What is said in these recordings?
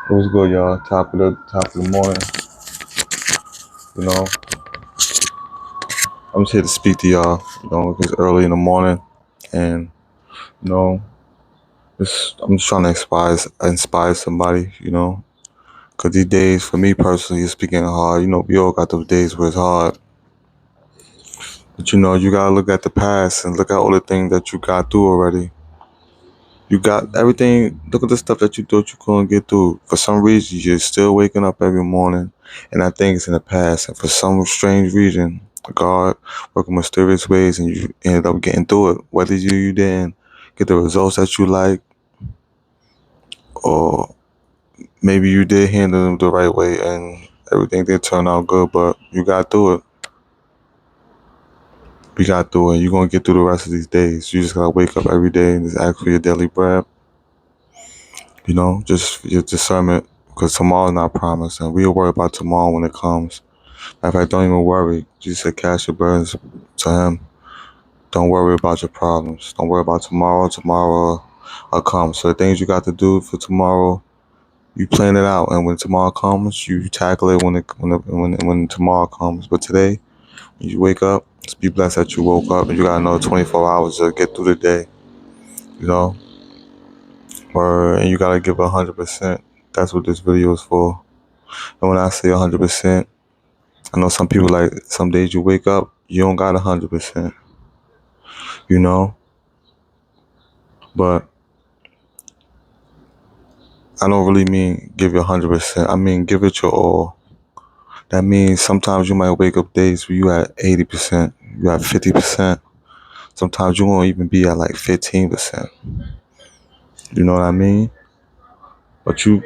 What's good, y'all? Top of the morning. You know, I'm just here to speak to y'all. It's early in the morning, and you know, I'm just trying to inspire somebody. Cause these days, for me personally, it's getting hard. We all got those days where it's hard, but you gotta look at the past and look at all the things that you got through already. You got everything. Look at the stuff that you thought you couldn't get through. For some reason, you're still waking up every morning, and I think it's in the past. And for some strange reason, God working mysterious ways, and you ended up getting through it. Whether you didn't get the results that you like, or maybe you did handle them the right way, and everything did turn out good. But you got through it. We got through it. You're gonna get through the rest of these days. You just gotta wake up every day and just ask for your daily bread. Just your discernment, because tomorrow's not promised, and we'll worry about tomorrow when it comes. In fact, don't even worry. Jesus said, cast your burdens to Him. Don't worry about your problems. Don't worry about tomorrow. Tomorrow will come. So the things you got to do for tomorrow, you plan it out, and when tomorrow comes, you tackle it when tomorrow comes. But today, when you wake up, just be blessed that you woke up, and you got another 24 hours to get through the day. You know, and you gotta give 100%. That's what this video is for. And when I say 100%, I know some people like some days you wake up, you don't got 100%, you know, but I don't really mean give you 100%. I mean, give it your all. That means sometimes you might wake up days where you at 80%, you at 50%. Sometimes you won't even be at like 15%. You know what I mean? But you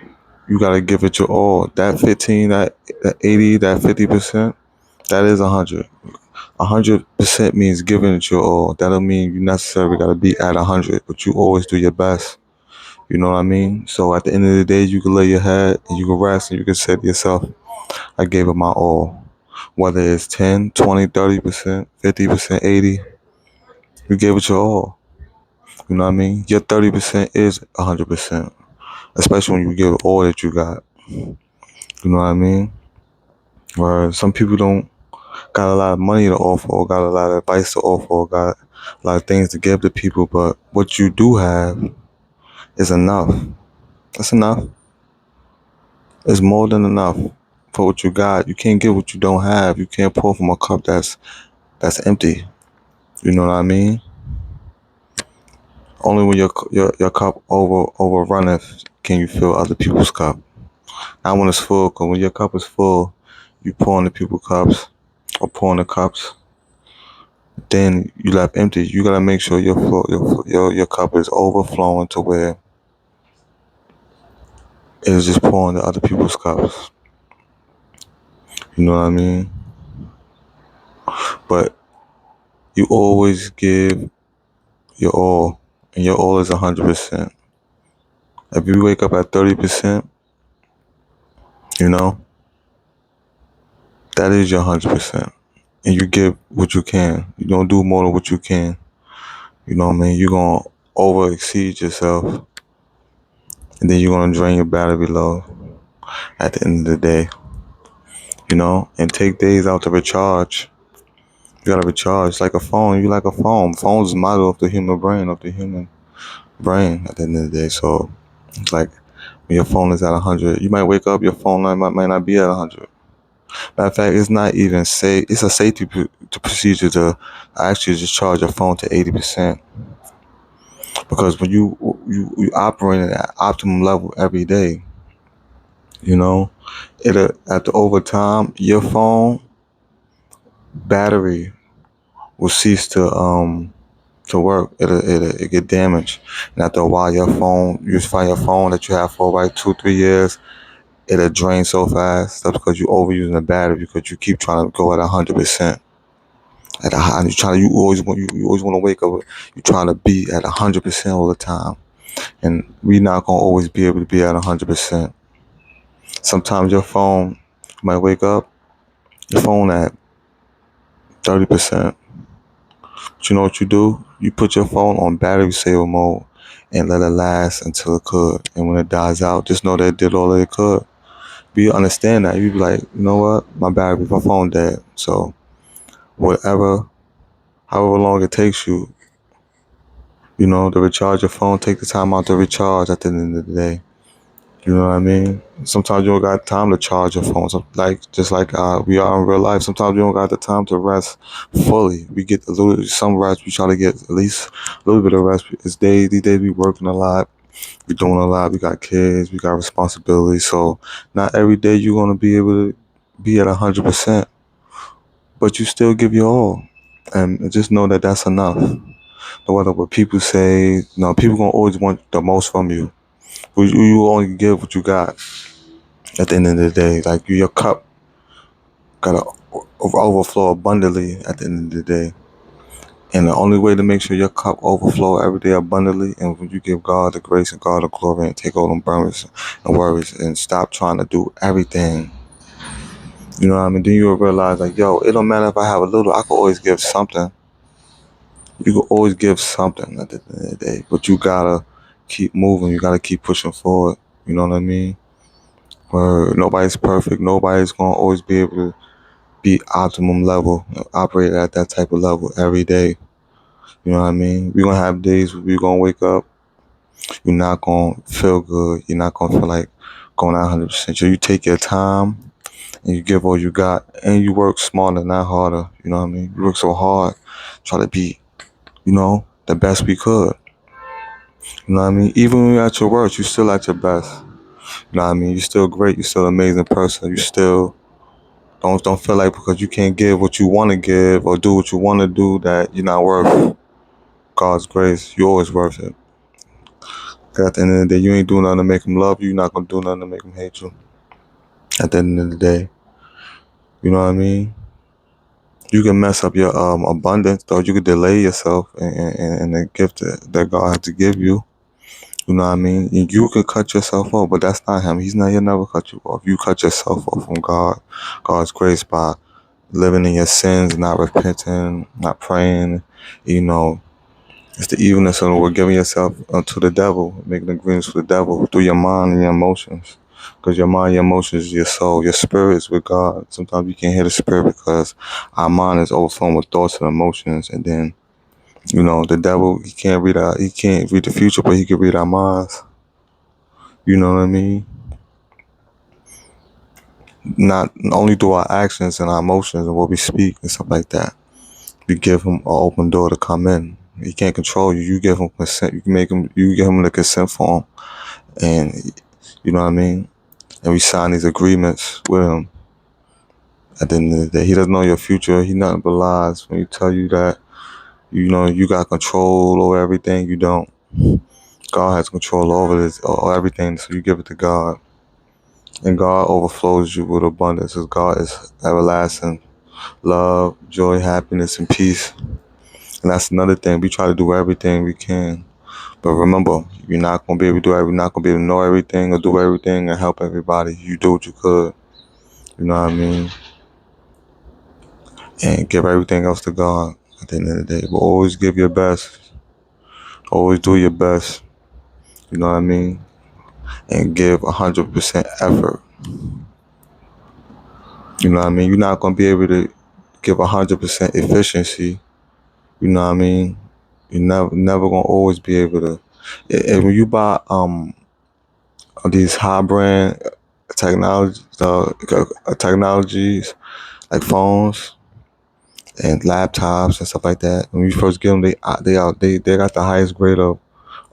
gotta give it your all. That 15, that 80, that 50%, that is 100. 100% means giving it your all. That don't mean you necessarily gotta be at 100, but you always do your best. You know what I mean? So at the end of the day, you can lay your head and you can rest and you can say to yourself, I gave it my all. Whether it's 10, 20, 30%, 50%, 80, you gave it your all. You know what I mean? Your 30% is 100%, especially when you give all that you got. You know what I mean? Where some people don't got a lot of money to offer, or got a lot of advice to offer, or got a lot of things to give to people, but what you do have is enough. That's enough. It's more than enough for what you got. You can't get what you don't have. You can't pour from a cup that's empty. You know what I mean? Only when your cup overrunneth can you fill other people's cup. Not when it's full, because when your cup is full, you pour into people's cups or pour in the cups. Then you left empty. You gotta make sure your cup is overflowing to where it is just pouring to other people's cups. You know what I mean? But you always give your all, and your all is 100%. If you wake up at 30%, you know, that is your 100%. And you give what you can. You don't do more than what you can. You know what I mean? You're going to over exceed yourself. And then you're going to drain your battery low at the end of the day. And take days out to recharge. You got to recharge like a phone. You like a phone. Phone's the model of the human brain, at the end of the day. So it's like when your phone is at 100, you might wake up, your phone might not be at 100. Matter of fact, it's not even safe. It's a safety procedure to actually just charge your phone to 80%, because when you operate at optimum level every day, it after over time your phone battery will cease to work. It get damaged, and after a while, you find your phone that you have for like 2-3 years. It'll drain so fast. That's because you're overusing the battery, because you keep trying to go at 100%. At a high, you always want to wake up. You're trying to be at 100% all the time, and we're not gonna always be able to be at 100%. Sometimes your phone might wake up, your phone at 30%. But you know what you do? You put your phone on battery saver mode, and let it last until it could. And when it dies out, just know that it did all that it could. Be understand that. You be like, you know what? My phone dead. So whatever, however long it takes you, to recharge your phone, take the time out to recharge at the end of the day. You know what I mean? Sometimes you don't got time to charge your phone. So just like we are in real life. Sometimes you don't got the time to rest fully. We get some rest. We try to get at least a little bit of rest. These days we working a lot. We doing a lot. We got kids. We got responsibilities. So not every day you're gonna be able to be at 100%, but you still give your all, and just know that that's enough. No matter what people say, people gonna always want the most from you. But you only give what you got. At the end of the day, like your cup gotta overflow abundantly at the end of the day. And the only way to make sure your cup overflow every day abundantly, and when you give God the grace and God the glory and take all them burdens and worries and stop trying to do everything. You know what I mean? Then you'll realize like, yo, it don't matter if I have a little, I can always give something. You can always give something at the end of the day. But you gotta keep moving, you gotta keep pushing forward. You know what I mean? Where nobody's perfect, nobody's gonna always be able to be optimum level, operate at that type of level every day. You know what I mean? We're gonna have days where we're gonna wake up, you're not gonna feel good, you're not gonna feel like going out 100%. So you take your time and you give all you got, and you work smarter, not harder. You know what I mean? We work so hard, try to be, the best we could. You know what I mean? Even when you're at your worst, you're still at your best. You know what I mean? You're still great, you're still an amazing person, you still don't feel like because you can't give what you want to give or do what you want to do that you're not worth God's grace. You're always worth it. 'Cause at the end of the day, you ain't doing nothing to make him love you. You're not gonna do nothing to make him hate you. At the end of the day, you know what I mean. You can mess up your abundance, though. You could delay yourself and the gift that God has to give you. You know what I mean? You could cut yourself off, but that's not him. He'll never cut you off. You cut yourself off from God's grace by living in your sins, not repenting, not praying. You know, it's the evilness of the world, giving yourself to the devil, making agreements with the devil through your mind and your emotions. Because your mind, your emotions, your soul, your spirit is with God. Sometimes you can't hear the spirit because our mind is overflowing with thoughts and emotions. And then, the devil, he can't read the future, but he can read our minds. You know what I mean? Not only through our actions and our emotions and what we speak and stuff like that. We give him an open door to come in. He can't control you. You give him consent. You give him the consent form. And you know what I mean? And we sign these agreements with him. At the end of the day, he doesn't know your future. He nothing but lies. When he tell you that, you got control over everything, you don't. God has control over this, or everything, so you give it to God. And God overflows you with abundance, because God is everlasting love, joy, happiness, and peace. And that's another thing. We try to do everything we can. But remember, you're not gonna be able to you're not gonna be able to know everything or do everything and help everybody. You do what you could. You know what I mean? And give everything else to God at the end of the day. But always give your best. Always do your best. You know what I mean? And give 100% effort. You know what I mean? You're not gonna be able to give 100% efficiency. You know what I mean? You're never gonna always be able to. And when you buy these high brand technologies like phones and laptops and stuff like that. When you first get them, they got the highest grade of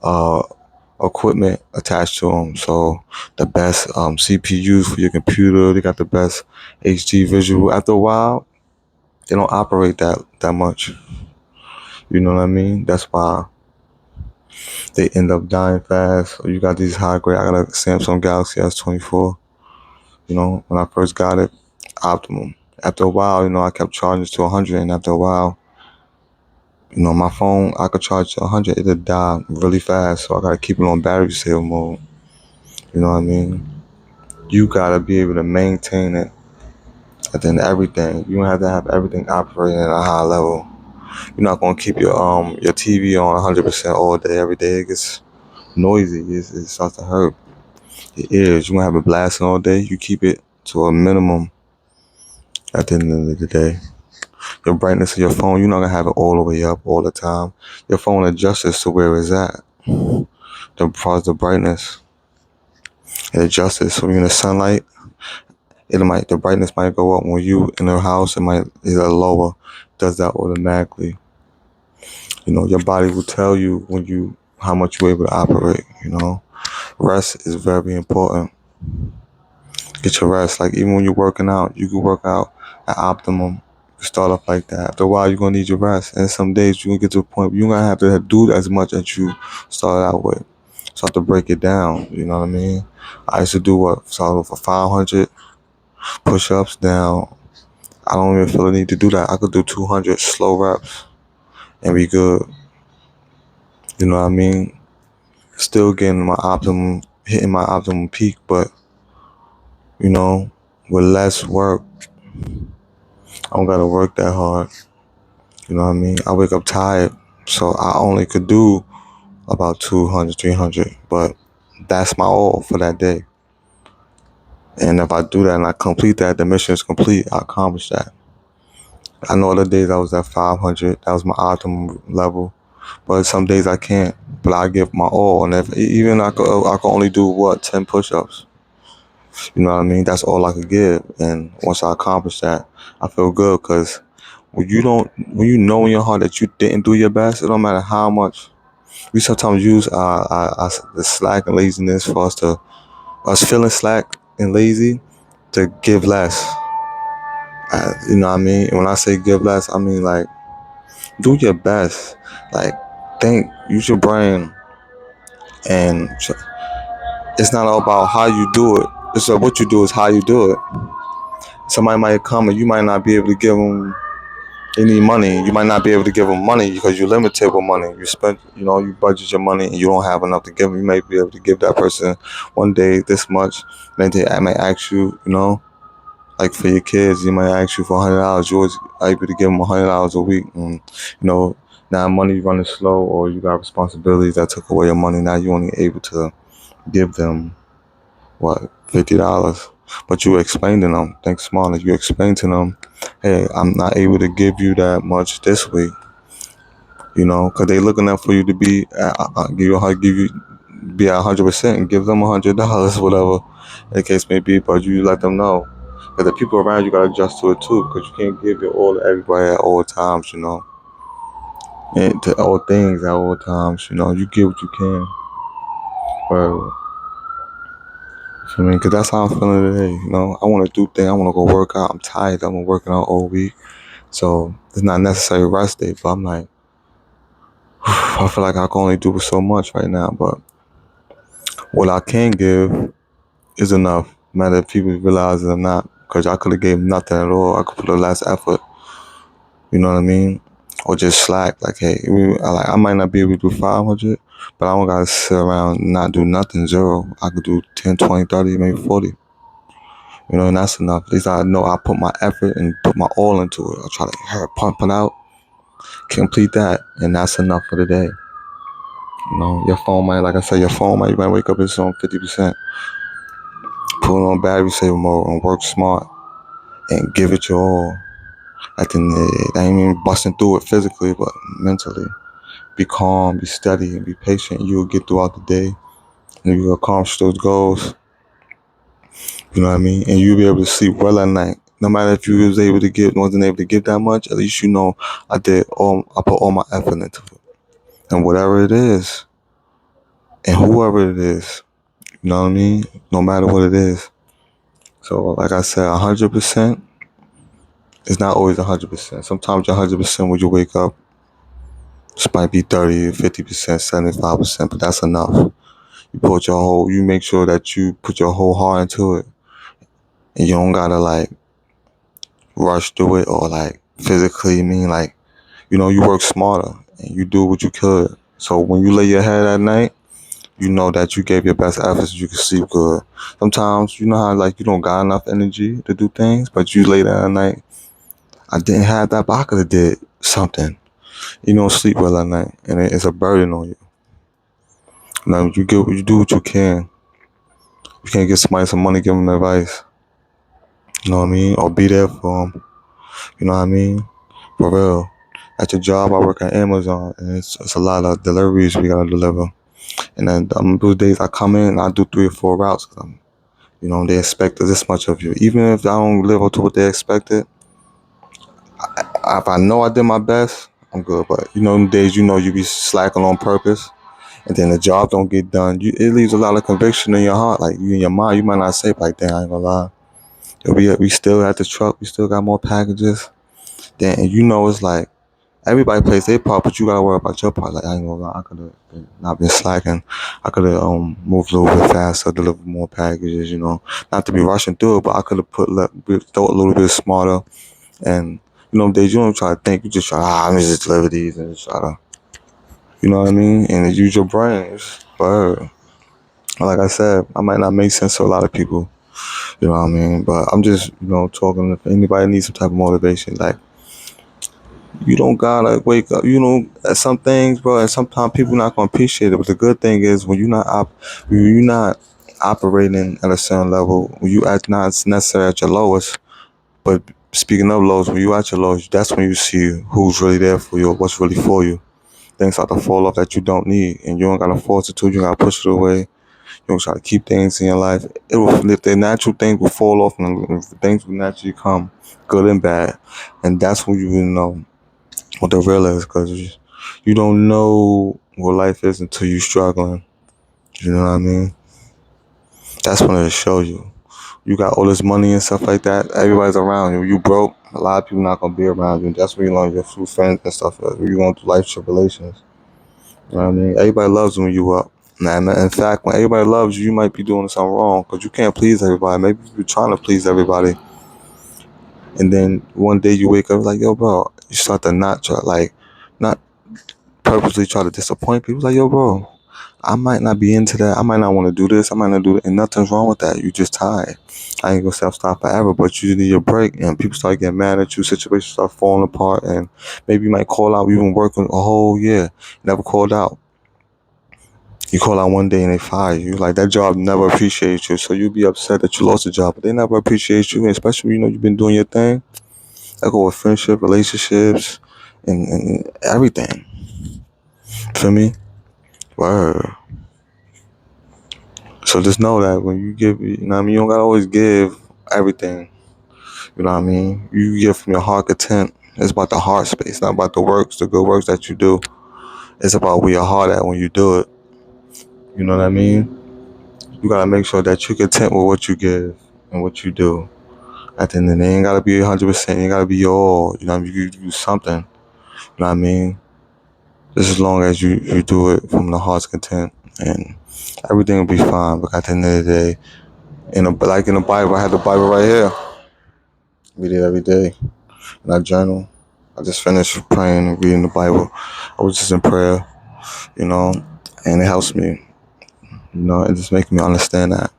uh, equipment attached to them. So the best CPUs for your computer. They got the best HD visual. After a while, they don't operate that much. You know what I mean? That's why they end up dying fast. So you got these high grade. I got a Samsung Galaxy S24. When I first got it, optimum. After a while, I kept charging it to 100, and after a while, my phone, I could charge to 100, it'll die really fast, so I gotta keep it on battery save mode. You know what I mean? You gotta be able to maintain it, and then everything. You don't have to have everything operating at a high level. You're not gonna keep your TV on 100% all day, every day. noisy. It starts to hurt your ears. You're gonna have it blasting all day. You keep it to a minimum at the end of the day. Your brightness of your phone, you're not gonna have it all the way up all the time. Your phone adjusts to where it's at. As far as the brightness, it adjusts. So when you're in the sunlight, the brightness might go up. When you in the house, it's lower. Does that automatically. Your body will tell you how much you're able to operate. Rest is very important. Get your rest. Like even when you're working out, you can work out at optimum. You can start off like that. After a while, you're gonna need your rest. And some days you're gonna get to a point where you're gonna have to do as much as you started out with. So I have to break it down. You know what I mean? I used to do start off for 500 push-ups. Now I don't even feel the need to do that. I could do 200 slow reps and be good. You know what I mean? Still hitting my optimum peak, but with less work. I don't gotta work that hard. You know what I mean? I wake up tired, so I only could do about 200, 300, but that's my all for that day. And if I do that and I complete that, the mission is complete. I accomplished that. I know other days I was at 500. That was my optimum level. But some days I can't. But I give my all. And if even I could only do 10 push-ups. You know what I mean? That's all I could give. And once I accomplish that, I feel good because when you know in your heart that you didn't do your best, it don't matter how much. We sometimes use the slack and laziness for us feeling slack and lazy to give less. You know what I mean? And when I say give less, I mean like do your best. Like use your brain, and it's not all about how you do it. It's what you do is how you do it. Somebody might come and you might not be able to give them any money. You might not be able to give them money because you're limited with money. You budget your money and you don't have enough to give them. You may be able to give that person one day this much. Then they may ask you, like for your kids, they might ask you for $100. You always able to give them $100 a week. And, now money running slow or you got responsibilities that took away your money. Now you're only able to give them, $50. But you explain to them, think smaller. You explain to them, hey, I'm not able to give you that much this week. Because they looking up for you to be, be at 100% and give them $100, whatever the case may be. But you let them know. Because the people around you gotta adjust to it too. Because you can't give it all to everybody at all times, and to all things at all times. You get what you can. But because that's how I'm feeling today. I want to do things. I want to go work out. I'm tired. I've been working out all week, so it's not necessarily rest day. But I'm like, I feel like I can only do so much right now. But what I can give is enough, no matter if people realize it or not. Because I could have gave nothing at all. I could put a less effort. You know what I mean? Or just slack. Like, hey, I might not be able to do 500, but I don't gotta sit around and not do nothing. Zero. I could do 10, 20, 30, maybe 40. And that's enough. At least I know I put my effort and put my all into it. I try to pump it out, complete that, and that's enough for the day. Your phone might, like I said, you might wake up it's on 50%. Put it on battery saver mode and work smart and give it your all. I ain't even busting through it physically, but mentally. Be calm, be steady, and be patient. You'll get throughout the day, and you'll accomplish those goals. You know what I mean? And you'll be able to sleep well at night. No matter if you wasn't able to give that much, at least I put all my effort into it. And whatever it is, and whoever it is, you know what I mean? No matter what it is. So, like I said, 100% is not always 100%. Sometimes you're 100% when you wake up. This might be 30, 50%, 75%, but that's enough. You make sure that you put your whole heart into it. And you don't gotta rush through it or physically you work smarter and you do what you could. So when you lay your head at night, you know that you gave your best efforts, you can sleep good. Sometimes you know how you don't got enough energy to do things, but you lay there at night. I didn't have that, but I could have did something. You don't sleep well at night and it's a burden on you. You know, you do what you can. You can't give somebody some money, give them advice. You know what I mean? Or be there for them. You know what I mean? For real. At your job, I work at Amazon, and it's a lot of deliveries we gotta deliver. And then those days I come in, I do 3 or 4 routes. You know, they expect this much of you. Even if I don't live up to what they expected, if I know I did my best, I'm good. But you know, them days, you know, you be slacking on purpose, and then the job don't get done. It leaves a lot of conviction in your heart. Like you in your mind, you might not say like, "Damn, I ain't gonna lie." We still at the truck. We still got more packages. Then and you know it's like everybody plays their part, but you gotta worry about your part. Like I ain't gonna lie, I could have not been slacking. I could have moved a little bit faster, delivered more packages. You know, not to be rushing through it, but I could have thought a little bit smarter. And you know, days you don't try to think, you just try. Let me just deliver these and just try to, you know what I mean? And use your brains. But like I said, I might not make sense to a lot of people. You know what I mean? But I'm just, you know, talking. If anybody needs some type of motivation, like you don't gotta wake up. You know, at some things, bro, and sometimes people not gonna appreciate it. But the good thing is when you're not operating at a certain level, when you act not necessarily at your lowest. But speaking of lows, when you at your lowest, that's when you see who's really there for you, or what's really for you. Things start to fall off that you don't need, and you don't gotta force it to. You gotta push it away. You don't try to keep things in your life. It will, if the natural things will fall off, and things will naturally come, good and bad, and that's when you will know what the real is, because you don't know what life is until you struggling. You know what I mean? That's when it'll show you. You got all this money and stuff like that. Everybody's around you. You broke. A lot of people not gonna be around you. That's when you learn your true friends and stuff. When you going through life tribulations. You know what I mean? Everybody loves when you up. Nah, in fact, when everybody loves you, you might be doing something wrong because you can't please everybody. Maybe you're trying to please everybody, and then one day you wake up like, yo, bro, you start to not purposely try to disappoint people. Like, yo, bro, I might not be into that. I might not want to do this. I might not do that. And nothing's wrong with that. You just tired. I ain't gonna stop forever, but you need a break. And people start getting mad at you. Situations start falling apart. And maybe you might call out. You've been working a whole year, never called out. You call out one day and they fire you. Like that job never appreciates you. So you be upset that you lost the job, but they never appreciate you. And especially, you know, you've been doing your thing. I go with friendship, relationships, and everything. Feel me? Word. So just know that when you give, you know what I mean, you don't gotta always give everything. You know what I mean? You give from your heart content. It's about the heart space, not about the works, the good works that you do. It's about where your heart at when you do it. You know what I mean? You gotta make sure that you're content with what you give and what you do. At the end of the day, it ain't gotta be 100%. You gotta be your all. You know what I mean? You do something. You know what I mean? Just as long as you do it from the heart's content, and everything will be fine. But at the end of the day, like in the Bible, I had the Bible right here. Read it every day. And I journal. I just finished praying and reading the Bible. I was just in prayer, you know, and it helps me, you know, it just makes me understand that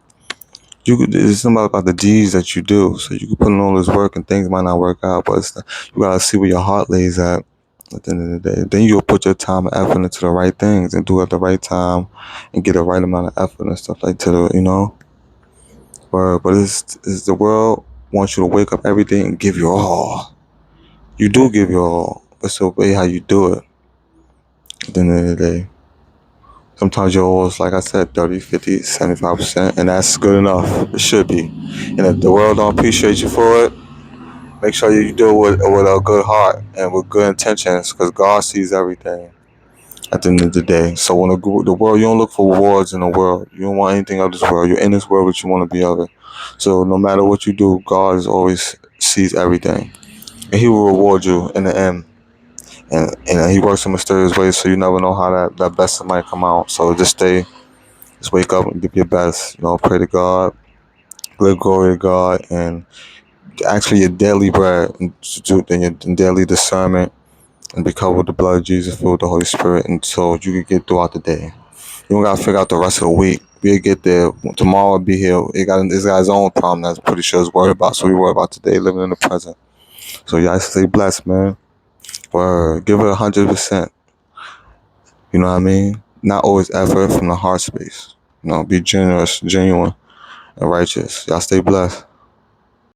it's something about the deeds that you do. So you can put in all this work and things might not work out, but you gotta see where your heart lays at the end of the day. Then you'll put your time and effort into the right things and do it at the right time and get the right amount of effort and stuff like that, you know. But it's the world wants you to wake up every day and give your all. You do give your all, but it's the way how you do it at the end of the day. Sometimes your all is, like I said, 30, 50, 75%, and that's good enough. It should be. And if the world don't appreciate you for it, make sure you do it with a good heart and with good intentions, because God sees everything at the end of the day. So when the world, you don't look for rewards in the world. You don't want anything of this world. You're in this world, but you want to be of it. So no matter what you do, God is always sees everything, and He will reward you in the end. And He works in mysterious ways, so you never know how that best might come out. So just wake up and give your best. You know, pray to God, give glory to God, and actually your daily bread and your daily discernment, and be covered with the blood of Jesus, filled with the Holy Spirit, and so you can get throughout the day. You don't gotta figure out the rest of the week. We'll get there. Tomorrow will be here. It's got his own problem that's pretty sure it's worried about. So we worry about today, living in the present. So y'all stay blessed, man. Word. Give it 100%. You know what I mean? not always effort from the heart space. Be generous, genuine, and righteous. Y'all stay blessed.